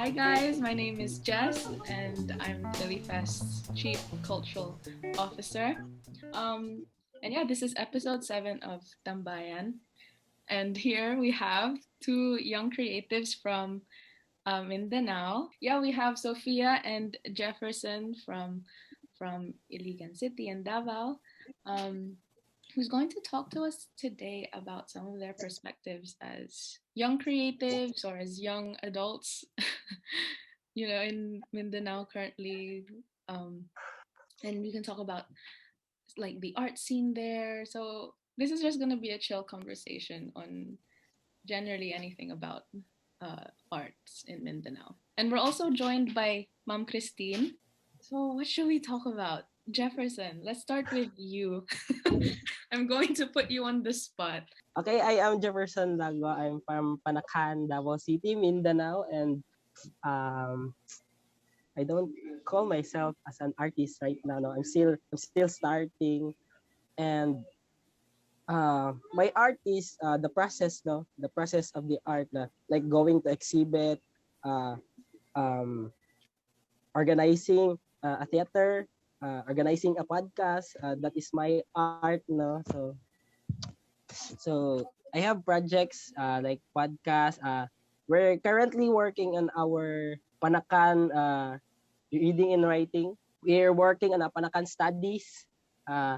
Hi guys, my name is Jess and I'm FiliFest's Chief Cultural Officer. Um, and yeah, this is episode 7 of Tambayan. And here we have two young creatives from Mindanao. Yeah, we have Sophia and Jefferson from Iligan City and Davao. Um, who's going to talk to us today about some of their perspectives as young creatives or as young adults, in Mindanao currently. Um, and we can talk about like the art scene there. So this is just going to be a chill conversation on generally anything about arts in Mindanao. And we're also joined by Mom Christine. So what should we talk about? Jefferson, let's start with you. I'm going to put you on the spot. Okay, I am Jefferson Lagwa. I'm from Panakan, Davao City, Mindanao, and um, I don't call myself as an artist right now. No, I'm still starting, and my art is the process, no, the process of the art, na, like going to exhibit, uh, um, organizing a theater, organizing a podcast. That is my art, no. So I have projects like podcast. We're currently working on our Panakan reading and writing. We're working on a Panakan uh,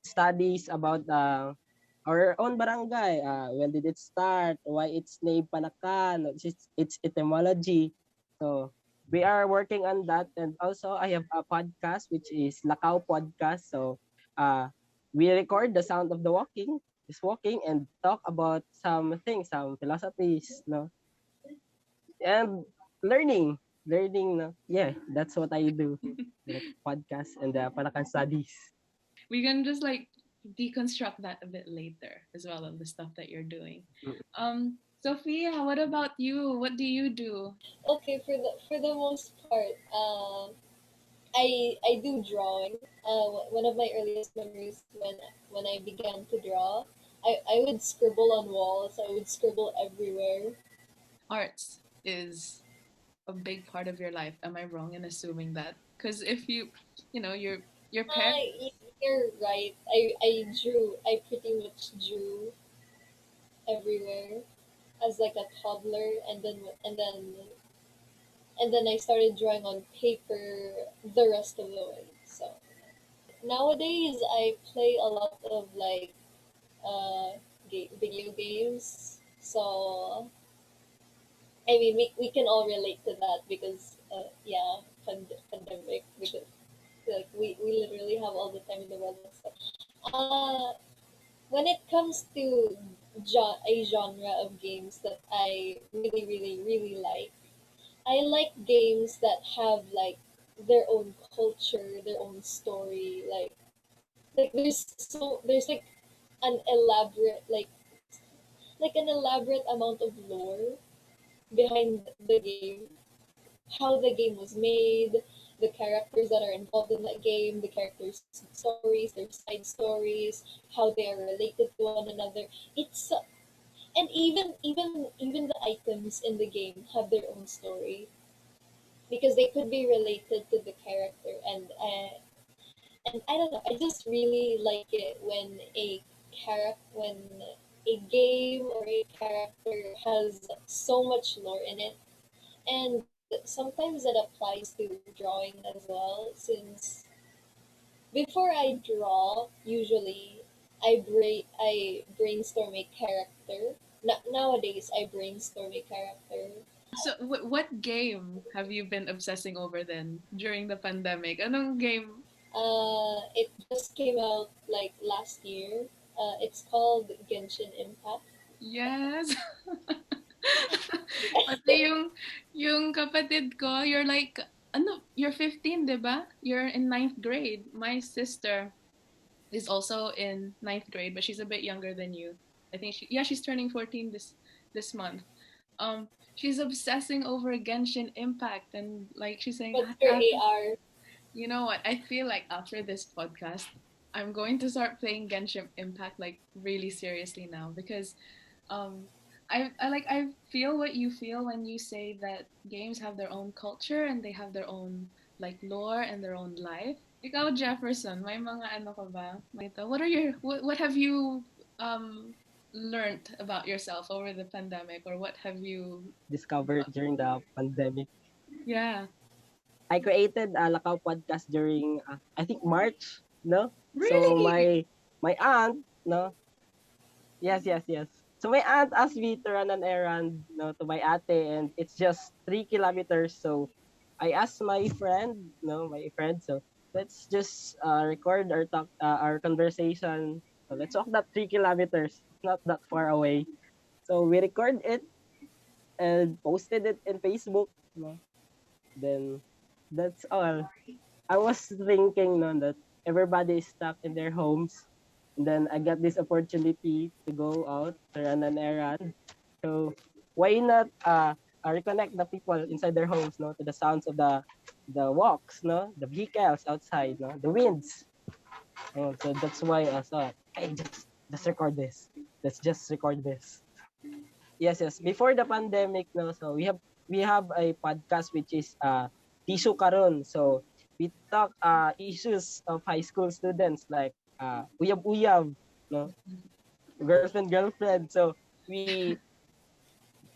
studies about our own barangay. When did it start? Why it's named Panakan? Its etymology. So we are working on that, and also I have a podcast which is Lakao Podcast. So we record the sound of the walking, just walking, and talk about some things, some philosophies, no, and learning. No, yeah, that's what I do. Like podcast and the Panakan studies. We can just like deconstruct that a bit later as well of the stuff that you're doing. Sophia, what about you? What do you do? Okay, for the most part, I do drawing. One of my earliest memories when I began to draw, I would scribble on walls. I would scribble everywhere. Arts is a big part of your life. Am I wrong in assuming that? Because if your parents. You're right. I pretty much drew everywhere as like a toddler, and then I started drawing on paper the rest of the way. So nowadays I play a lot of like video games. So I mean, we can all relate to that because yeah, pandemic, because like we literally have all the time in the world and stuff. Uh, when it comes to a genre of games that I really really really like, I like games that have like their own culture, their own story. Like there's like an elaborate like an elaborate amount of lore behind the game, how the game was made, the characters that are involved in that game, the characters' stories, their side stories, how they are related to one another. It's and even the items in the game have their own story because they could be related to the character, and I don't know. I just really like it when a game or a character has so much lore in it, and sometimes that applies to drawing as well. Since before I draw, usually I brainstorm a character. Nowadays, I brainstorm a character. So, what game have you been obsessing over then during the pandemic? Anong game? It just came out like last year. It's called Genshin Impact. Yes. Pati yung kapatid ko, you're like, you're 15, di ba? You're in ninth grade. My sister is also in ninth grade, but she's a bit younger than you. I think she's turning 14 this month. She's obsessing over Genshin Impact and like she's saying, What's your AR? you know what? I feel like after this podcast, I'm going to start playing Genshin Impact like really seriously now because um I feel what you feel when you say that games have their own culture and they have their own like lore and their own life. Ikaw, Jefferson, may mga ano ka ba? What are what have you learned about yourself over the pandemic, or what have you Discovered during the pandemic. yeah. I created a Lakaw podcast during I think March, no? So Really? my aunt, no? Yes. So my aunt asked me to run an errand, no, to my ate, and it's just 3 kilometers. So I asked my friend, no, my friend, so let's just record our talk, our conversation. So let's walk that 3 kilometers. It's not that far away. So we record it and posted it in Facebook. No? Then that's all. I was thinking no, that everybody is stuck in their homes. And then I got this opportunity to go out to run an errand. So why not reconnect the people inside their homes, no, to the sounds of the walks, no, the vehicles outside, no, the winds. Oh, so that's why I thought, hey, just record this. Let's just record this. Yes. Before the pandemic, no, so we have a podcast which is Tissue Karon. So we talk issues of high school students like uyab-uyab, no, girlfriend. So we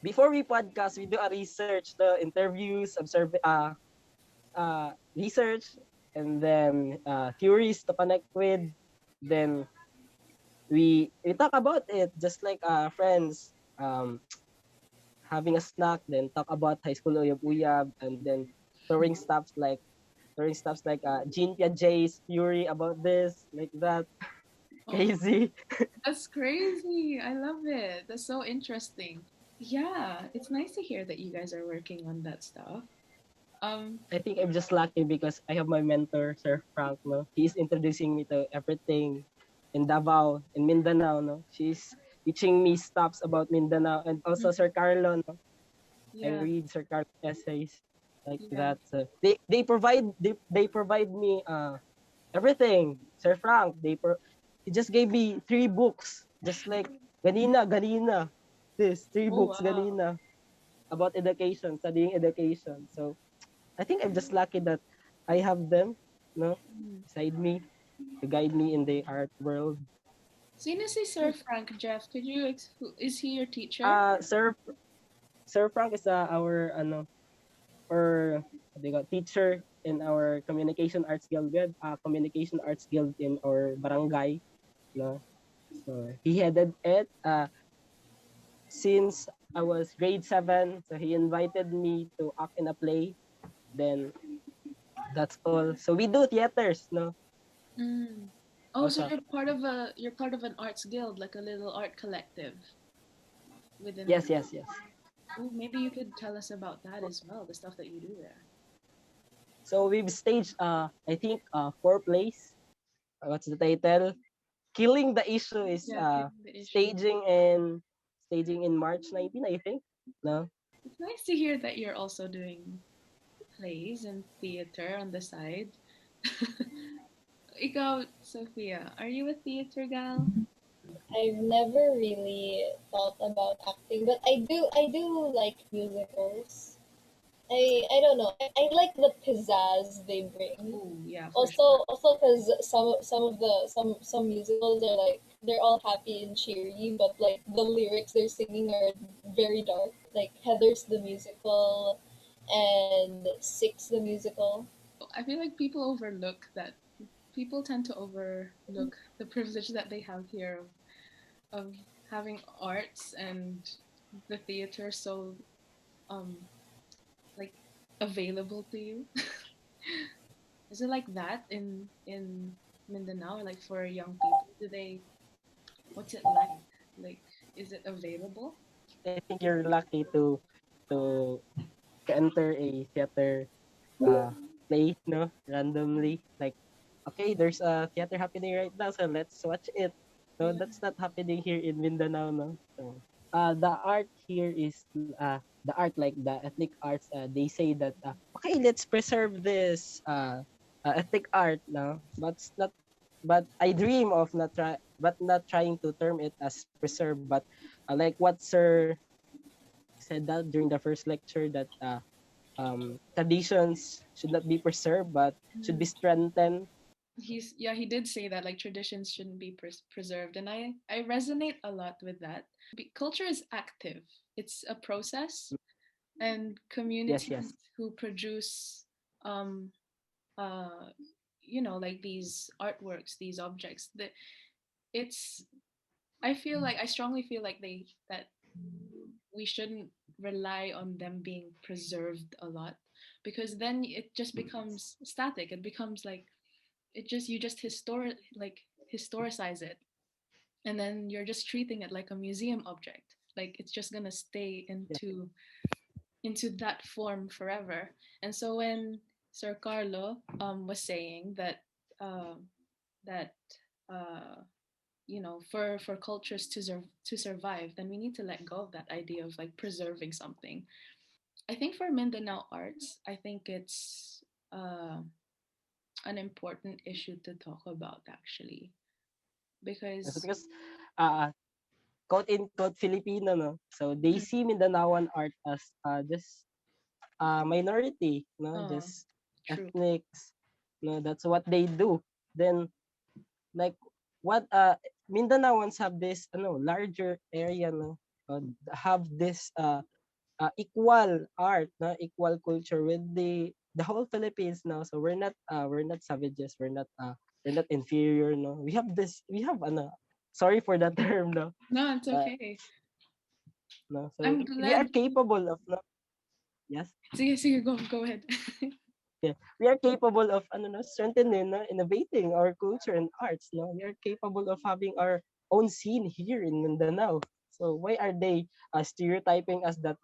before we podcast, we do a research, the interviews, observe research, and then theories to connect with. Then we talk about it just like friends. Having a snack, then talk about high school uyab-uyab, and then throwing stuffs like Jean Piaget's theory about this, like that. Oh, Crazy. that's crazy. I love it. That's so interesting. Yeah, it's nice to hear that you guys are working on that stuff. Um, I think I'm just lucky because I have my mentor, Sir Frank, no? He's introducing me to everything in Davao, in Mindanao, no? She's teaching me stuffs about Mindanao, and also mm, Sir Carlo, no? I yeah, read Sir Carlo essays like yeah. that. So they provide me everything. Sir Frank, he just gave me 3 books, just like ganina. This three Oh books wow. ganina about education, studying education. So I think I'm just lucky that I have them, no, Mm. beside me to guide me in the art world. Sino si Sir Frank, Jeff? Could you is he your teacher? Sir Frank is our or what do you call, teacher in our communication arts guild. We have communication arts guild in our barangay, no. So he headed it since I was grade 7. So he invited me to act in a play. Then that's all. So we do theaters, no. Mm. Oh, so Also, you're part of an arts guild, like a little art collective within the. yes. Oh, maybe you could tell us about that as well, the stuff that you do there. So we've staged I think 4 plays. What's the title? Killing the Issue is Yeah, killing the issue. staging in March 19, I think. No. It's nice to hear that you're also doing plays and theater on the side. Ikaw, Sophia, are you a theater gal? I've never really thought about acting, but I do like musicals. I don't know. I like the pizzazz they bring. Oh, yeah, for sure. Also because some musicals are like they're all happy and cheery, but like the lyrics they're singing are very dark. Like Heather's the musical, and Six the musical. I feel like people tend to overlook the privilege that they have here of having arts and the theater so um like available to you. Is it like that in Mindanao, or like for young people? Do they what's it like? Like, is it available? I think you're lucky to enter a theater play, no, randomly. Like, okay, there's a theater happening right now, so let's watch it. So Yeah. that's not happening here in Mindanao, no. So the art here is the art, like the ethnic arts. They say that okay, let's preserve this ethnic art, no, but it's not. But I dream of not trying to term it as preserve, but like what Sir said that during the first lecture, that traditions should not be preserved but should be Mm. strengthened. He did say that like traditions shouldn't be preserved, and I resonate a lot with that. Culture is active. It's a process, and Yes, yes, communities who produce um uh like these artworks, these objects, that it's I strongly feel like they that we shouldn't rely on them being preserved a lot, because then it just becomes static. It becomes like you just historicize it, and then you're just treating it like a museum object, like it's just going to stay yes, into that form forever. And so when Sir Carlo was saying that uh, that uh, for cultures to survive, then we need to let go of that idea of like preserving something. I think for Mindanao arts, I think it's an important issue to talk about, actually, yes. because Because uh, quote in quote Filipino, no, so they mm, see Mindanaoan art as just minority, no, oh, just true. ethnics, no, that's what they do. Then like what Mindanaoans have this larger area, no, have this equal art, no, equal culture with the whole Philippines now. So we're not savages, we're not inferior, no. We have sorry for that term, no. No, it's Uh, okay. no, so I'm we are glad. capable of, no, yes. Sige, sige, go ahead. Yeah, we are capable of no, strengthening, no, innovating our culture and arts. No, we are capable of having our own scene here in Mindanao. So why are they stereotyping us that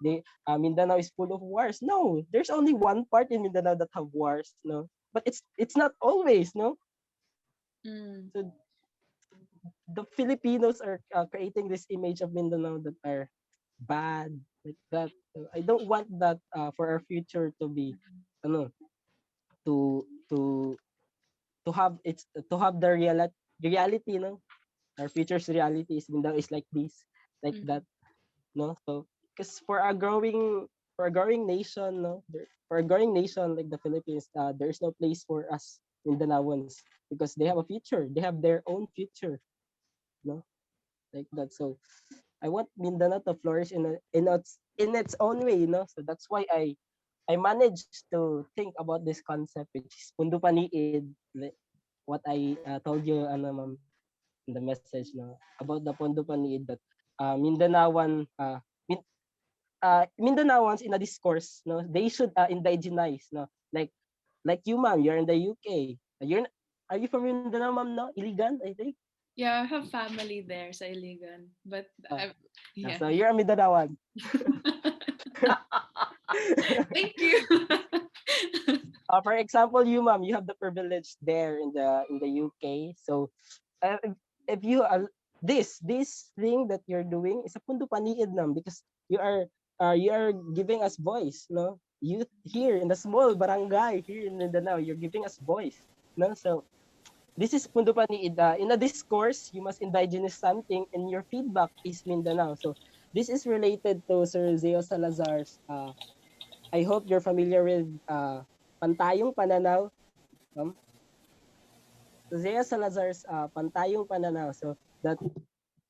Mindanao is full of wars? No, there's only one part in Mindanao that have wars. No, but it's not always. No, Mm, so the Filipinos are creating this image of Mindanao that are bad like that. I don't want that for our future to be ano to to to have the reality, no, our future's reality is Mindanao is like this, like mm, that, no. So because for a growing nation, no, for a growing nation like the Philippines, there is no place for us Mindanaoans because they have a future, they have their own future, no, like that. So I want Mindanao to flourish in its own way, no. So that's why I managed to think about this concept, which is Pundo Paniid, like what I told you, ma'am, in the message, no, about the Pondo Paniid, that Mindanaoan Mindanaoans in a discourse, no, they should indigenize, no, like you, ma'am, you're in the UK, are you from Mindanao, ma'am? No, Iligan, I think. yeah, I have family there sa Iligan, but Uh, yeah. so you're a Mindanaoan. Thank you. For example, you, ma'am, you have the privilege there in the UK. So if you this thing that you're doing is a pundo paniid, ma'am, because you are giving us voice, no? Youth here in the small barangay here in Mindanao, you're giving us voice, no? So this is pundo paniid. In a discourse, you must indigenize something, and your feedback is Mindanao. So this is related to Sir Zeo Salazar's. I hope you're familiar with pantayong pananaw. Um, Zea Salazar's pantayong pananaw. So that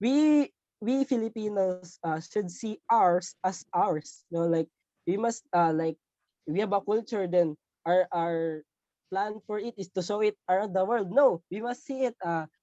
we Filipinos should see ours as ours. You know, like we must like we have a culture, then our plan for it is to show it around the world. No, we must see it.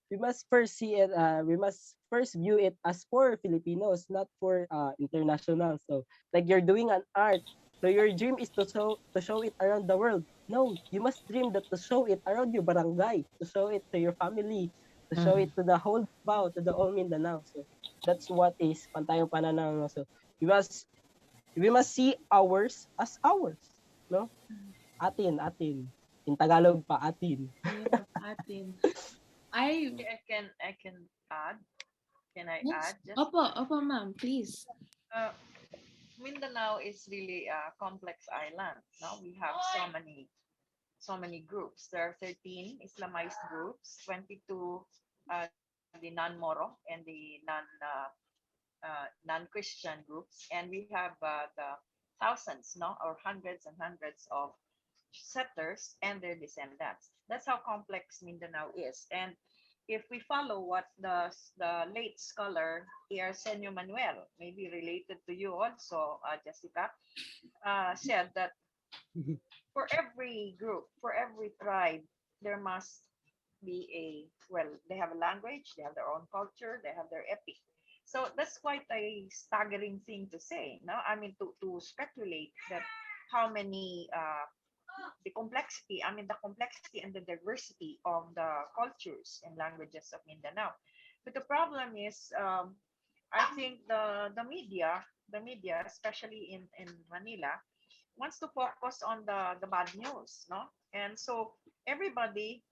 We must first see it. We must first view it as for Filipinos, not for international. So like you're doing an art. So your dream is to show it around the world. No, you must dream that to show it around your barangay, to show it to your family, to show it to the whole Davao, to the whole Mindanao. So that's what is pantayong pananaw. No? So we must see ours as ours, no? Atin. In Tagalog pa atin. Yeah, atin. I Okay, I can add. Can I Yes. add just Opo, ma'am, please. uh, Mindanao is really a complex island. Now we have so many groups. There are 13 Islamized groups, 22 the non-Moro and the non-Christian groups, and we have the thousands, no, or hundreds and hundreds of settlers and their descendants. That's how complex Mindanao is. And if we follow what the late scholar Arsenio Manuel, maybe related to you also, Jessica, said that for every group, for every tribe, there must be well, they have a language, they have their own culture, they have their epic. So that's quite a staggering thing to say. No, I mean to speculate that how many the complexity and the diversity of the cultures and languages of Mindanao. But the problem is, I think the media, especially in Manila, wants to focus on the bad news, no? And so everybody,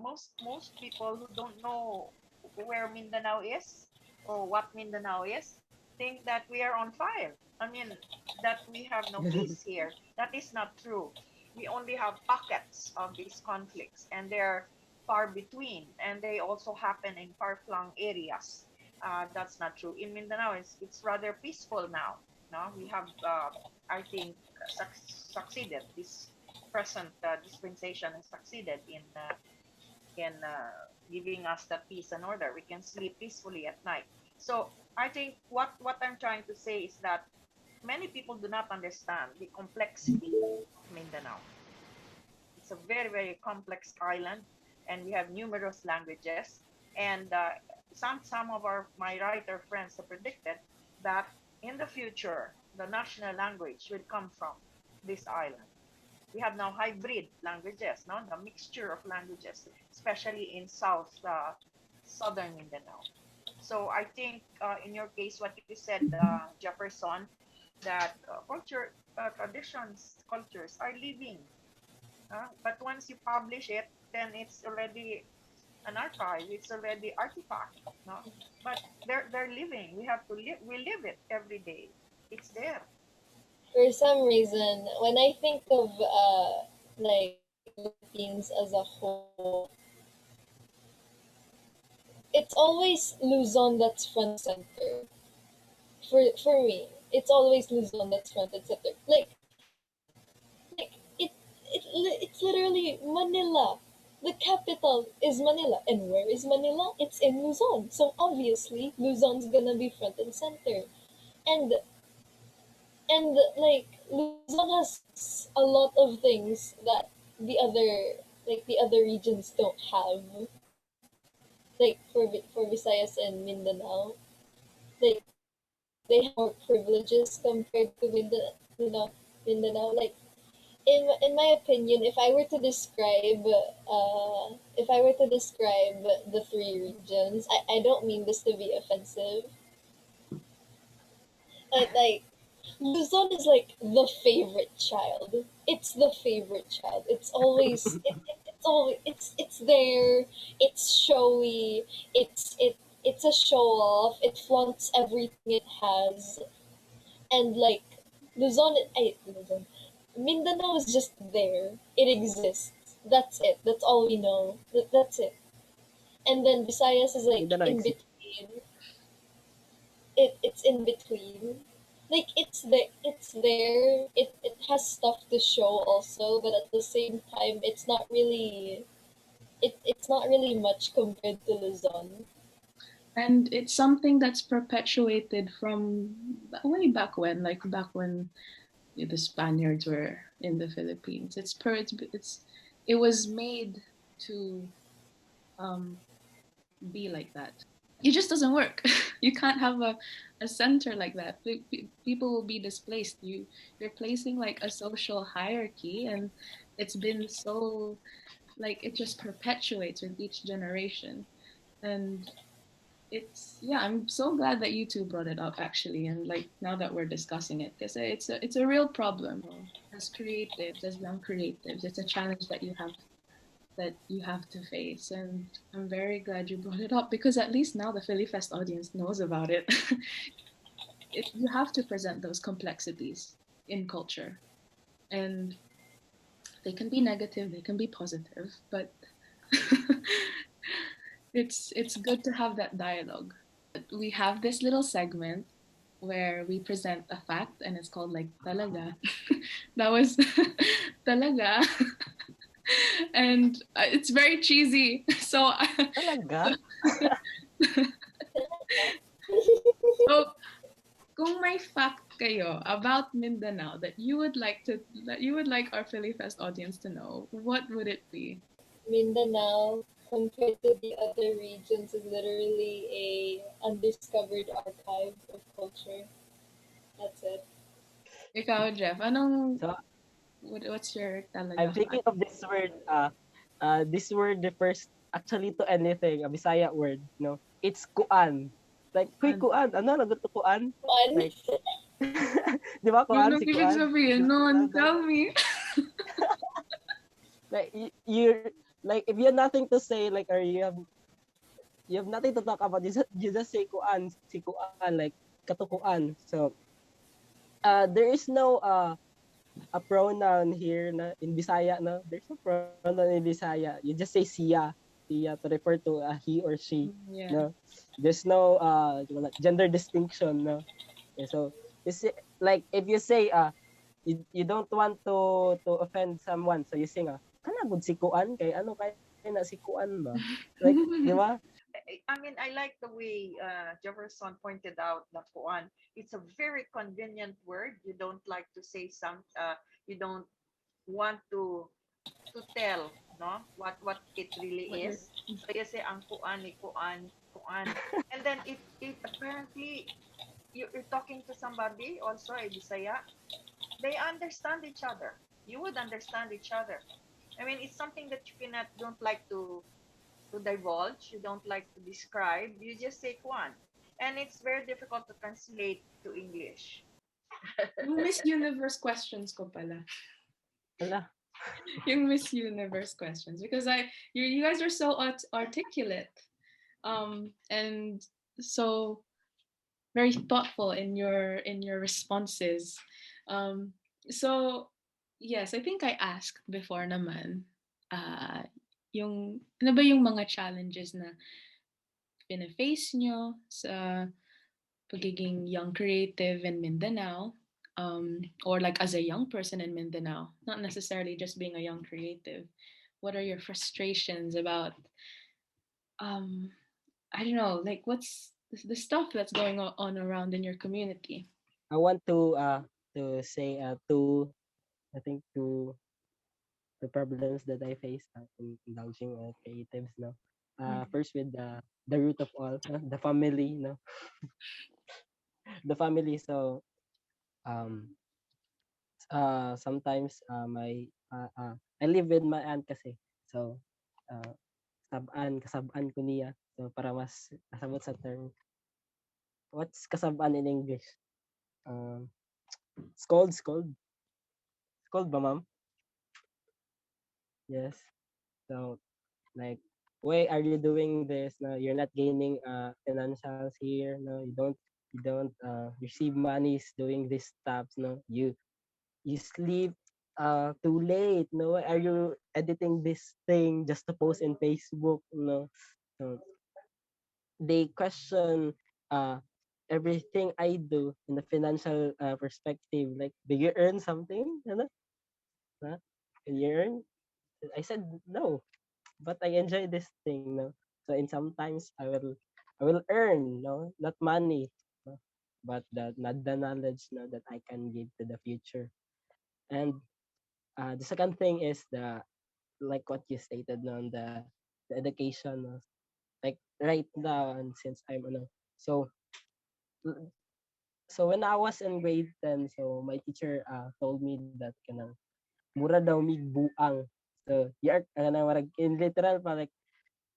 most people who don't know where Mindanao is or what Mindanao is, think that we are on fire. I mean, that we have no peace here. That is not true. We only have pockets of these conflicts, and they're far between, and they also happen in far-flung areas. That's not true. In Mindanao, it's rather peaceful now. No, we have, I think, succeeded. This present dispensation has succeeded in giving us that peace and order. We can sleep peacefully at night. So I think what I'm trying to say is that many people do not understand the complexity of Mindanao. It's a very, very complex island, and we have numerous languages. And some of my writer friends have predicted that in the future, the national language will come from this island. We have now hybrid languages, no, the mixture of languages, especially in southern Mindanao. So I think in your case, what you said, Jefferson, that cultures are living. But once you publish it, then it's already an archive. It's already artifact. No, but they're living. We have to live. We live it every day. It's there. For some reason, when I think of like Philippines as a whole, it's always Luzon that's front and center. For me, it's always Luzon that's front and center. Like it's literally Manila. The capital is Manila, and where is Manila? It's in Luzon. So obviously, Luzon's gonna be front and center. And like Luzon has a lot of things that the other regions don't have. Like for Visayas and Mindanao, like they have more privileges compared to Mindanao. Like in my opinion, if I were to describe the three regions, I don't mean this to be offensive, but like Luzon is like the favorite child. It's the favorite child. It's there. It's showy. It's a show off. It flaunts everything it has, and like Luzon, Mindanao is just there. It exists. That's it. That's all we know. That's it. And then Visayas is like Mindanao in exists. between. It's in between. Like it's there. It has stuff to show also, but at the same time, it's not really much compared to Luzon. And it's something that's perpetuated from way back when, like back when the Spaniards were in the Philippines. It was made to um, be like that. It just doesn't work. You can't have a center like that. People will be displaced. You're placing like a social hierarchy, and it's been so like it just perpetuates with each generation. And I'm so glad that you two brought it up actually, and like now that we're discussing it, because it's a real problem as creatives, as young creatives. It's a challenge that you have to face, and I'm very glad you brought it up because at least now the FiliFest audience knows about it. You have to present those complexities in culture, and they can be negative, they can be positive, but it's good to have that dialogue. we have this little segment where we present a fact and it's called like talaga. That was talaga. And it's very cheesy. So Talaga? so kung may fact kayo about Mindanao that you would like our FiliFest audience to know, what would it be? Mindanao, compared to the other regions, is literally a undiscovered archive of culture. That's it. Ikaw, Jeff, So what's your I'm talaga thinking fact? of this word refers actually to anything, a Bisaya word, no? It's kuan. Like, kuy kuan, ano nagot to kuan? Fun. Like, di ba kuan Anong si ibig kuan? sabihin nun? Tell me. Like you're like if you have nothing to say, like, or you have nothing to talk about, you just say kuan, si kuan, like katukuan. So there is no a pronoun here na in Bisaya, no? There's no pronoun in Bisaya. You just say siya to refer to he or she, Yeah. no? There's no gender distinction, no? Yeah, so like if you say you don't want to offend someone, so you sing kana gud si kuan kay ano kay na si kuan ba? Like, di ba? I mean, I like the way Jefferson pointed out the Quran. It's a very convenient word. You don't like to say you don't want to tell, no, what it really What you're is. So you say ang Quran ni Quran, Quran. And then it apparently you're talking to somebody also a Bisaya, they understand each other. You would understand each other. I mean, it's something that you cannot don't like to divulge, you don't like to describe, you just say Kwan. And it's very difficult to translate to English. yung Miss Universe questions ko pala. Ala, Yung Miss Universe questions because you guys are so articulate and so very thoughtful in your responses. Um, so yes, I think I asked before naman yung ano ba yung mga challenges na pina-face nyo sa pagiging young creative in Mindanao, or like as a young person in Mindanao, not necessarily just being a young creative. What are your frustrations about, um, I don't know, like what's the stuff that's going on around in your community? I want to say I think two problems that I face in indulging creatives, no. Mm. First with the root of all, the family, no. The family. So um sometimes my I live with my aunt kasi. So uh kasabaan ko niya. So para mas kasabot sa term. What's kasabaan in English? Um scold ba, ma'am? Yes. So like, why are you doing this? No, you're not gaining financials here. No, you don't receive monies doing these stuff. No, you sleep too late. No, why are you editing this thing just to post in Facebook? No, so they question uh everything I do in the financial perspective. Like, do you earn something? You know? Huh? Can you earn? I said no, but I enjoy this thing. No, so in sometimes I will earn. No, not money, no? But not the knowledge, no, that I can give to the future. And the second thing is the like what you stated, no, on the education. No? Like right now, and since I'm so so when I was in grade 10, so my teacher told me that kanang mura daw mig buang. So you're in literal pa like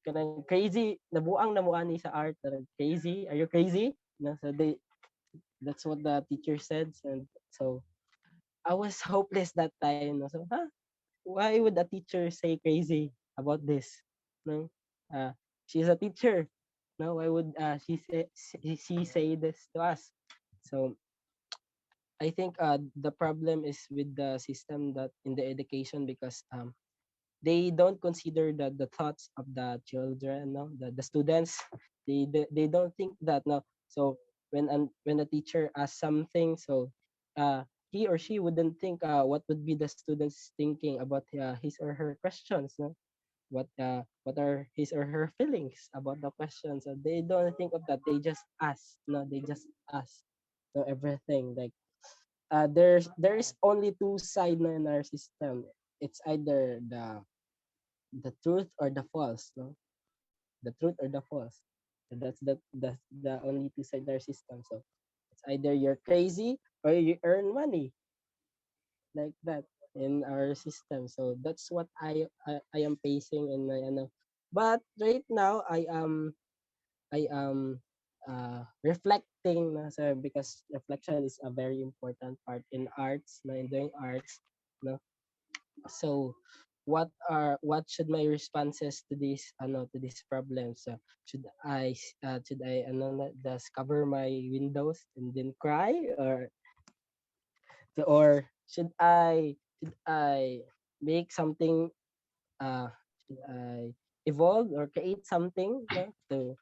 kanang crazy nabuang na mo ani sa art, crazy, are you crazy? No, so that's what the teacher said. And so I was hopeless that time. No? So why would a teacher say crazy about this? No, uh, she's a teacher. No, why would she say this to us? So I think the problem is with the system that in the education, because they don't consider the thoughts of the children, no, the students. They don't think that no. So when a teacher asks something, so he or she wouldn't think what would be the students thinking about his or her questions, no? What are his or her feelings about the question. So they don't think of that. They just ask. No, they just ask. So everything like there is only two sides in our system. It's either the truth or the false. No, the truth or the false. So that's the only two sides in our system. So it's either you're crazy or you earn money like that in our system. So that's what I am facing in my ano. But right now I am reflecting na, so because reflection is a very important part in arts na in doing arts no. So what should my responses to this to this problem? So should I just cover my windows and then cry, or should I make something, should I evolve or create something no,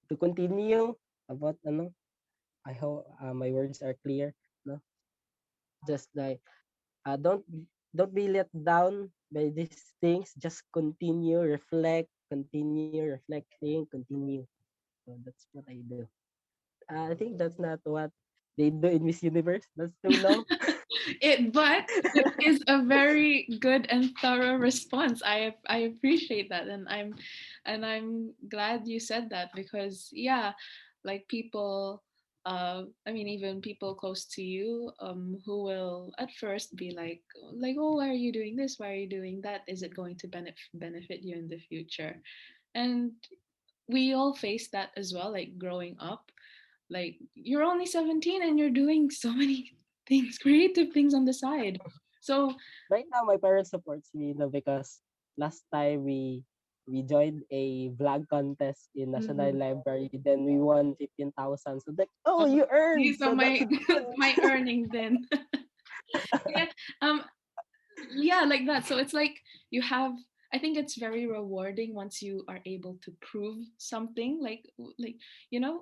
to continue about I hope my words are clear no. Just like don't be let down by these things. Just continue, reflect, continue reflecting, continue. So that's what I do. I think that's not what they do in Miss Universe. That's too long. But it is a very good and thorough response. I appreciate that, and I'm glad you said that, because yeah, like people, I mean, even people close to you, who will at first be like, oh, why are you doing this? Why are you doing that? Is it going to benefit you in the future? And we all face that as well, like growing up. Like, you're only 17 and you're doing so many things, creative things on the side. So, Right now my parents supports me because last time we joined a vlog contest in National mhm. Library. Then we won 15,000. So like, oh, Oh, you earned. these are So that's my good. my earnings then. Yeah. Yeah, like that. So it's like you have, I think it's very rewarding once you are able to prove something, like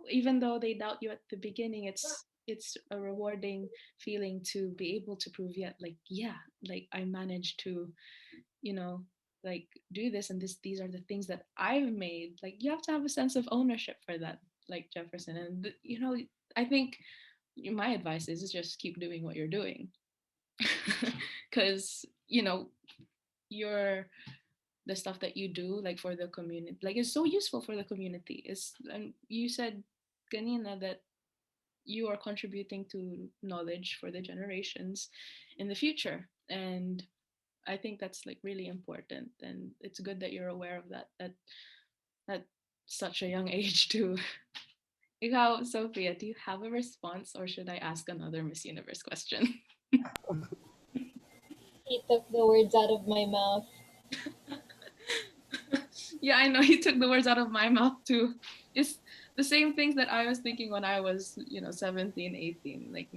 even though they doubt you at the beginning, it's a rewarding feeling to be able to prove, yet like, yeah, like I managed to, you know like do this, and these are the things that I've made. Like, you have to have a sense of ownership for that, like Jefferson. And I think my advice is just keep doing what you're doing. Because your the stuff that you do, like for the community, like is so useful for the community. Is And you said kanina that you are contributing to knowledge for the generations in the future, and I think that's like really important, and it's good that you're aware of that at such a young age too. Ikaw, Sophia, do you have a response, or should I ask another Miss Universe question? He took the words out of my mouth. Yeah, I know you took the words out of my mouth too. It's the same things that I was thinking when I was, 17, 18. Like,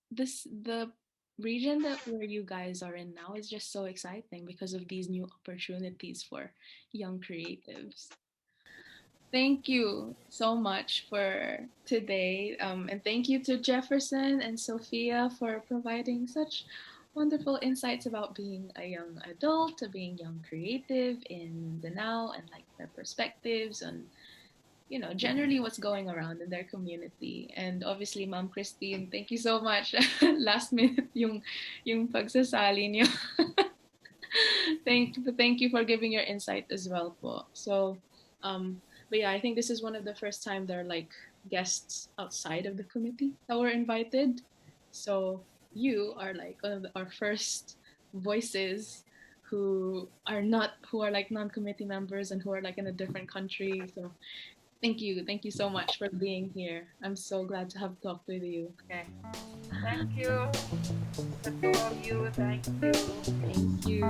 the region that where you guys are in now is just so exciting because of these new opportunities for young creatives. Thank you so much for today. And thank you to Jefferson and Sophia for providing such wonderful insights about being a young adult, to being young creative in Mindanao, and like their perspectives on, generally what's going around in their community. And obviously, Ma'am Christine, thank you so much. Last minute yung pagsasali niyo. Thank you for giving your insight as well po. So, but yeah, I think this is one of the first time there are like guests outside of the committee that were invited. So you are like one of our first voices who are like non-committee members and who are like in a different country. So thank you so much for being here. I'm so glad to have talked with you. Okay. Thank you. The two of you. Thank you. Thank you.